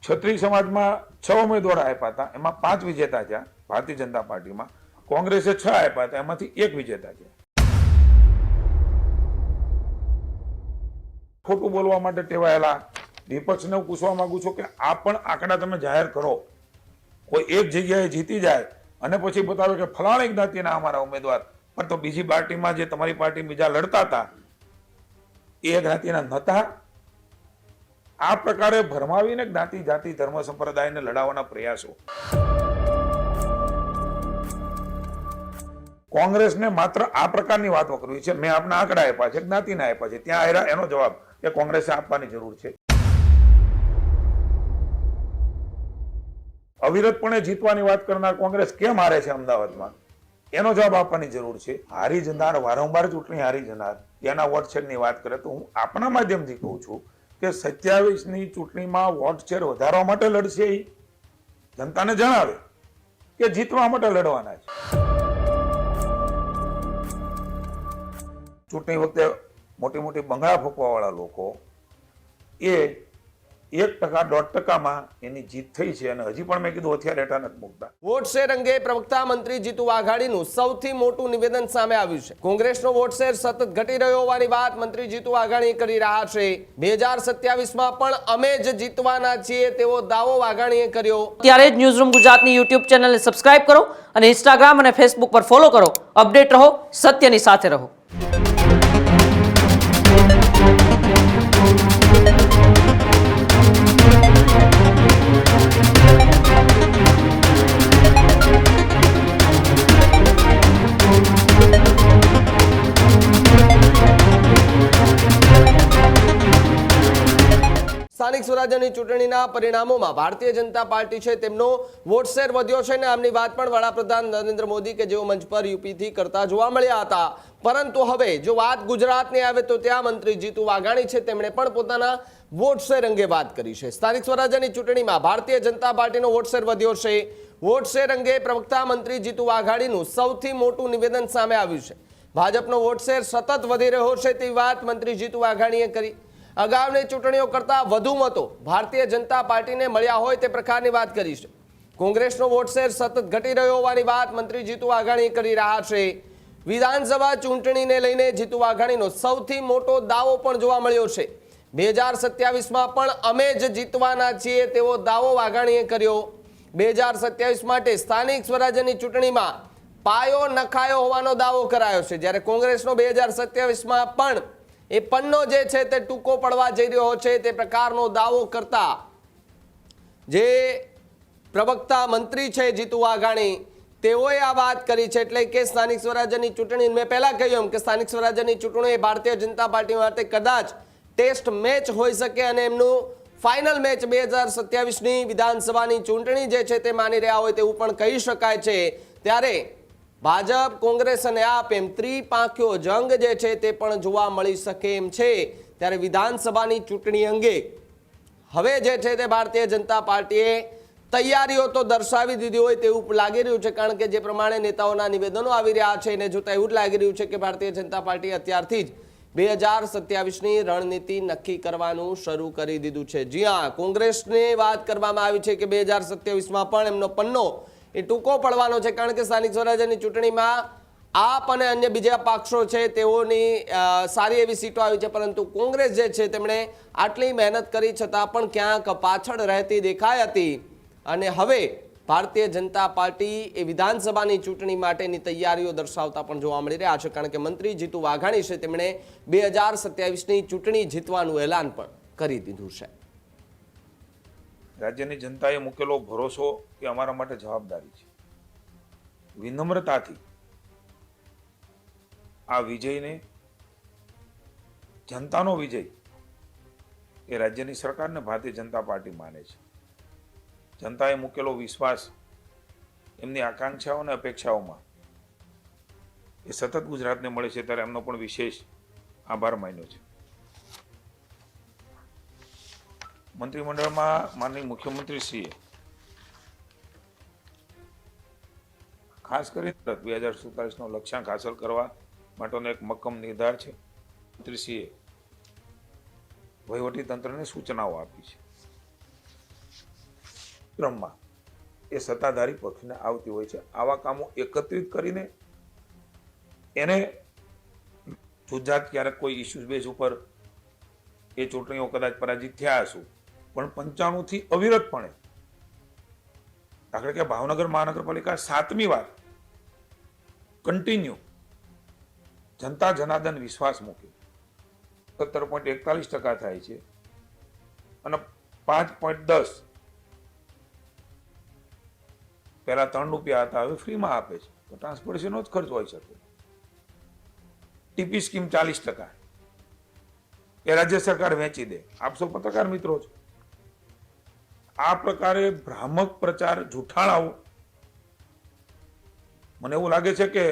ક્ષત્રિય સમાજમાં 6 ઉમેદવારો આપ્યા હતા, એમાં 5 વિજેતા થયા. ભારતીય જનતા પાર્ટીમાં કોંગ્રેસે 6 આપ્યા હતા, એમાંથી 1 વિજેતા થયા. ખોટું બોલવા માટે ટેવાયેલા વિપક્ષને હું પૂછવા માંગુ છું કે આ પણ આંકડા તમે જાહેર કરો. કોઈ એક જગ્યાએ જીતી જાય અને પછી બતાવે કે ફલાણી જ્ઞાતિના અમારા ઉમેદવાર, પણ તો બીજી પાર્ટીમાં જે તમારી પાર્ટી બીજા લડતા હતા એ જ્ઞાતિના નહોતા. આ પ્રકારે ભરમાવીને જ્ઞાતિ, જાતિ, ધર્મ, સંપ્રદાયને લડાવવાના પ્રયાસો. કોંગ્રેસને માત્ર આ પ્રકારની વાતો કરવી છે. મેં આપના આંકડા આપ્યા છે, જ્ઞાતિના આપ્યા છે, ત્યાં આવ્યા એનો જવાબ એ કોંગ્રેસે આપવાની જરૂર છે. અવિરતપણે જીતવાની વાત કરનાર કોંગ્રેસ કેમ હારે છે અમદાવાદમાં, એનો જવાબ આપવાની જરૂર છે. હારી જનાર, વારંવાર ચૂંટણી હારી જનાર, એના વોટ શેરની વાત કરે તો હું આપના માધ્યમથી કહું છું કે 27ની ચૂંટણીમાં વોટ શેર વધારવા માટે લડશે. એ જનતાને જણાવે કે જીતવા માટે લડવાના છે. ચૂંટણી વખતે મોટી મોટી બંગલા ફૂંકવાવાળા લોકો એ 1% 1.5%માં એની જીત થઈ છે અને હજી પણ મેં કીધું હથિયાર હેઠા નથી મૂકતા. વોટ શેર અંગે પ્રવક્તા મંત્રી જીતુ વાઘાણીનું સૌથી મોટું નિવેદન સામે આવ્યું છે. કોંગ્રેસનો વોટ શેર સતત ઘટી રહ્યો હોવાની વાત મંત્રી જીતુ વાઘાણી કરી રહ્યા છે. 2027માં પણ અમે જ જીતવાના છીએ તેવો દાવો વાઘાણીએ કર્યો. ત્યારે જ ન્યૂઝરૂમ ગુજરાતની યુટ્યુબ ચેનલને સબસ્ક્રાઇબ કરો અને ઇન્સ્ટાગ્રામ અને ફેસબુક પર ફોલો કરો. અપડેટ રહો, સત્યની સાથે રહો. સ્થાનિક સ્વરાજ્યની ચૂંટણીના પરિણામોમાં ભારતીય જનતા પાર્ટી છે તેમનો વોટ શેર વધ્યો છે અને આમની વાત પણ વડાપ્રધાન નરેન્દ્ર મોદી કે જેઓ મંચ પર યુપીથી કરતા જોવા મળ્યા હતા. પરંતુ હવે જો વાત ગુજરાતની આવે તો ત્યાં મંત્રી જીતુ વાઘાણી છે તેમણે પણ પોતાના વોટ શેર અંગે વાત કરી છે. સ્થાનિક સ્વરાજ્યની ચૂંટણીમાં ભારતીય જનતા પાર્ટીનો વોટ શેર વધ્યો છે. વોટ શેર અંગે પ્રવક્તા મંત્રી જીતુ વાઘાણીનું સૌથી મોટું નિવેદન સામે આવ્યું છે. ભાજપનો વોટ શેર સતત વધી રહ્યો છે તેવી વાત મંત્રી જીતુ વાઘાણીએ કરી. અગાઉની ચૂંટણીઓ કરતા વધુ મતો ભારતીય જનતા પાર્ટીને મળ્યા હોય તે પ્રકારની વાત કરી છે. કોંગ્રેસનો વોટ શેર સતત ઘટી રહ્યો હોવાની વાત મંત્રી જીતુ વાઘાણી કરી રહ્યા છે. વિધાનસભા ચૂંટણીને લઈને જીતુ વાઘાણીનો સૌથી મોટો દાવો પણ જોવા મળ્યો છે. 2027માં પણ અમે જ જીતવાના છીએ તેવો દાવો વાઘાણીએ કર્યો. 2027 માટે સ્થાનિક સ્વરાજ્યની ચૂંટણીમાં પાયો નખાયો હોવાનો દાવો કરાયો છે. જ્યારે કોંગ્રેસનો 2027માં પણ એ પન્નો જે છે તે ટૂંકો પડવા જઈ રહ્યો છે તે પ્રકારનો દાવો કરતા જે પ્રવક્તા મંત્રી છે જીતુ વાઘાણી તેઓએ આ વાત કરી છે. એટલે કે સ્થાનિક સ્વરાજ્યની ચૂંટણી, મેં પહેલા કહ્યું કે સ્થાનિક સ્વરાજ્યની ચૂંટણી એ ભારતીય જનતા પાર્ટી માટે કદાચ ટેસ્ટ મેચ હોઈ શકે અને એમનું ફાઇનલ મેચ 2027ની વિધાનસભાની ચૂંટણી જે છે તે માની રહ્યા હોય તેવું પણ કહી શકાય છે. ત્યારે ભાજપ, કોંગ્રેસ અને આપ એમ ત્રિપાંખ્યો જંગ જે છે તે પણ જોવા મળી શકે એમ છે. ત્યારે વિધાનસભાની ચૂંટણી અંગે હવે જે છે તે ભારતીય જનતા પાર્ટીએ તૈયારીઓ તો દર્શાવી દીધી હોય તેવું લાગી રહ્યું છે. કારણ કે જે પ્રમાણે નેતાઓના નિવેદનો આવી રહ્યા છે એને જોતા એવું જ લાગી રહ્યું છે કે ભારતીય જનતા પાર્ટી અત્યારથી જ 2027ની રણનીતિ નક્કી કરવાનું શરૂ કરી દીધું છે. જી હા, કોંગ્રેસની વાત કરવામાં આવી છે કે 2027માં પણ એમનો પન્નો એ ટૂંકો પડવાનો છે. કારણ કે સ્થાનિક સ્વરાજ્યની ચૂંટણીમાં આપ અને અન્ય બીજા પક્ષો છે તેઓની સારી એવી સીટો આવી છે, પરંતુ કોંગ્રેસ જે છે તેમણે આટલી મહેનત કરી છતાં પણ ક્યાંક પાછળ રહેતી દેખાઈ હતી. અને હવે ભારતીય જનતા પાર્ટી એ વિધાનસભાની ચૂંટણી માટેની તૈયારીઓ દર્શાવતા પણ જોવા મળી રહ્યા છે. કારણ કે મંત્રી જીતુ વાઘાણી છે તેમણે 2027ની ચૂંટણી જીતવાનું એલાન પણ કરી દીધું છે. રાજ્યની જનતાએ મૂકેલો ભરોસો એ અમારા માટે જવાબદારી છે. વિનમ્રતાથી આ વિજયને, જનતાનો વિજય એ રાજ્યની સરકારને ભારતીય જનતા પાર્ટી માને છે. જનતાએ મૂકેલો વિશ્વાસ એમની આકાંક્ષાઓ અને અપેક્ષાઓમાં એ સતત ગુજરાતને મળે છે ત્યારે એમનો પણ વિશેષ આભાર માન્યો છે. મંત્રીમંડળમાં માનનીય મુખ્યમંત્રીશ્રીએ ખાસ કરીને 2047નો લક્ષ્યાંક હાંસલ કરવા માટેનો એક મક્કમ નિર્ધાર છે. મંત્રીશ્રીએ વહીવટી તંત્રને સૂચનાઓ આપી છે. ક્રમમાં એ સત્તાધારી પક્ષને આવતી હોય છે. આવા કામો એકત્રિત કરીને એને જુજાત ક્યારેક કોઈ ઇસ્યુઝ બેઝ ઉપર એ ચૂંટણીઓ કદાચ પરાજિત થયા હશું, પણ 95 થી અવિરતપણે, દાખલા કે ભાવનગર મહાનગરપાલિકા 7મી વાર કન્ટિન્યુ જનતા જનાર્દન વિશ્વાસ મૂકી 17.41% થાય છે અને 5.10 પહેલા 3 રૂપિયા હતા, હવે ફ્રીમાં આપે છે, તો ટ્રાન્સપોર્ટેશનનો જ ખર્ચ હોઈ શકે. ટીપી સ્કીમ 40%, એ રાજ્ય સરકાર વેચી દે. આપ સૌ પત્રકાર મિત્રો છો. આ પ્રકારે ભ્રામક પ્રચાર, જૂઠાણાઓ, મને એવું લાગે છે કે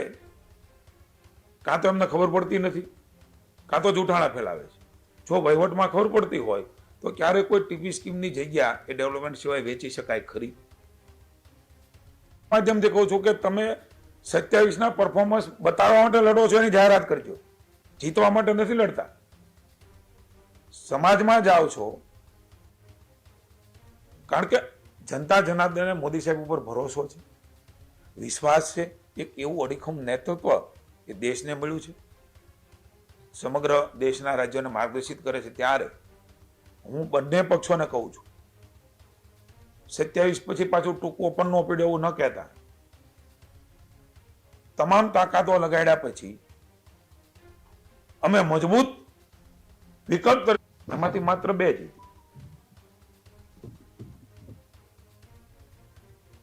કાં તો એમને ખબર પડતી નથી, કાં તો જૂઠાણા ફેલાવે છે. જો વહીવટમાં ખબર પડતી હોય તો ક્યારે કોઈ ટીપી સ્કીમની જગ્યા એ ડેવલપમેન્ટ સિવાય વેચી શકાય ખરી? માધ્યમથી કહું છું કે તમે 27ના પરફોર્મન્સ બતાવવા માટે લડો છો એની જાહેરાત કરજો, જીતવા માટે નથી લડતા. સમાજમાં જાઓ છો કારણ કે જનતા જનાર્દનને મોદી સાહેબ ઉપર ભરોસો છે, વિશ્વાસ છે. એક એવું અડીખમ નેતૃત્વ એ દેશને મળ્યું છે, સમગ્ર દેશના રાજ્યોને માર્ગદર્શિત કરે છે. ત્યારે હું બંને પક્ષોને કહું છું, 27 પછી પાછું ટૂંકું ઓપન નો પીડે એવું ન કહેતા. તમામ તાકાતો લગાડ્યા પછી અમે મજબૂત વિકલ્પ એમાંથી માત્ર 2 જીતી.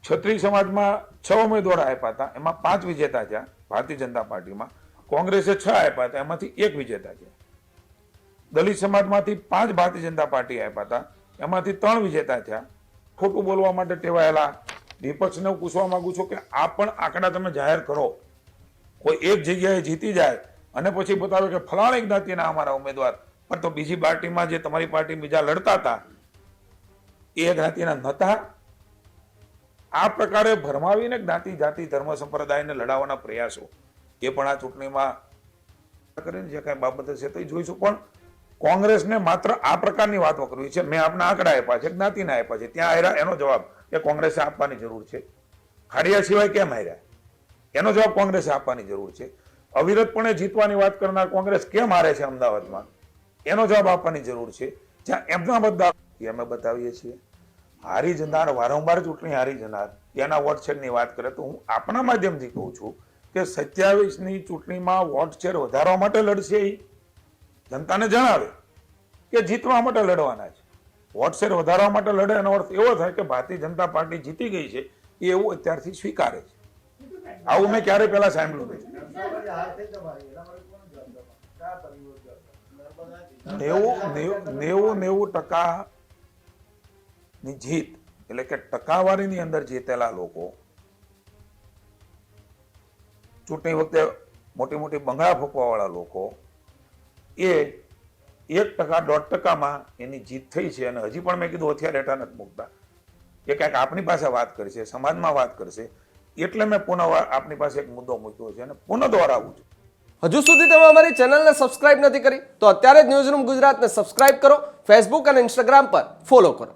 ક્ષત્રિય સમાજમાં 6 ઉમેદવારો આપ્યા હતા, એમાં 5 વિજેતા થયા ભારતીય જનતા પાર્ટીમાં. કોંગ્રેસે 6 આપ્યા હતા, એમાંથી 1 વિજેતા થયા. દલિત સમાજમાંથી 5 ભારતીય જનતા પાર્ટી આપ્યા હતા, એમાંથી 3 વિજેતા થયા. ખોટું બોલવા માટે ટેવાયેલા વિપક્ષને હું પૂછવા માંગુ છું કે આ પણ આંકડા તમે જાહેર કરો. કોઈ એક જગ્યાએ જીતી જાય અને પછી બતાવે કે ફલાણી જ્ઞાતિના અમારા ઉમેદવાર, પણ તો બીજી પાર્ટીમાં જે તમારી પાર્ટી બીજા લડતા હતા એ જ્ઞાતિના નહોતા. આ પ્રકારે ભરમાવીને જ્ઞાતિ, જાતિ, ધર્મ, સંપ્રદાયને લડાવવાના પ્રયાસો એ પણ આ ચૂંટણીમાં કરીને જે કાંઈ બાબત હશે તે જોઈશું. પણ કોંગ્રેસને માત્ર આ પ્રકારની વાતો કરવી છે. મેં આપના આંકડા આપ્યા છે, જ્ઞાતિના આપ્યા છે, ત્યાં આવ્યા એનો જવાબ એ કોંગ્રેસે આપવાની જરૂર છે. ખાડિયા સિવાય કેમ આવ્યા એનો જવાબ કોંગ્રેસે આપવાની જરૂર છે. અવિરતપણે જીતવાની વાત કરનાર કોંગ્રેસ કેમ હારે છે અમદાવાદમાં એનો જવાબ આપવાની જરૂર છે. જ્યાં એમના મતદાર અમે બતાવીએ છીએ હારી જનાર, વારંવાર ચૂંટણી હારી જનાર, એના વોટ શેરની વાત કરે તો હું આપણા માધ્યમથી કહું છું કે 27ની ચૂંટણીમાં વોટ શેર વધારવા માટે લડશે. એ જનતાને જણાવે કે જીતવા માટે લડવાના છે. વોટ શેર વધારવા માટે લડે એનો અર્થ એવો થાય કે ભારતીય જનતા પાર્ટી જીતી ગઈ છે, એ એવું અત્યારથી સ્વીકારે છે. આવું મેં ક્યારે પહેલા સાંભળ્યું નથી. 90% ની જીત એટલે કે ટકાવારીની અંદર જીતેલા લોકો ચૂંટણી વખતે મોટી મોટી બંગલા ફૂંકવા વાળા લોકો એ 1%, 1.5%માં એની જીત થઈ છે. અને હજી પણ મેં કીધું હથિયાર હેઠા નથી મૂકતા. એ ક્યાંક આપણી પાસે વાત કરશે, સમાજમાં વાત કરશે. એટલે મેં પુનઃ આપની પાસે એક મુદ્દો મૂક્યો છે અને પુનઃ દોહરાવું છું. હજુ સુધી તમે અમારી ચેનલને સબસ્ક્રાઇબ નથી કરી તો અત્યારે જ ન્યૂઝરૂમ ગુજરાતને સબસ્ક્રાઇબ કરો, ફેસબુક અને ઇન્સ્ટાગ્રામ પર ફોલો કરો.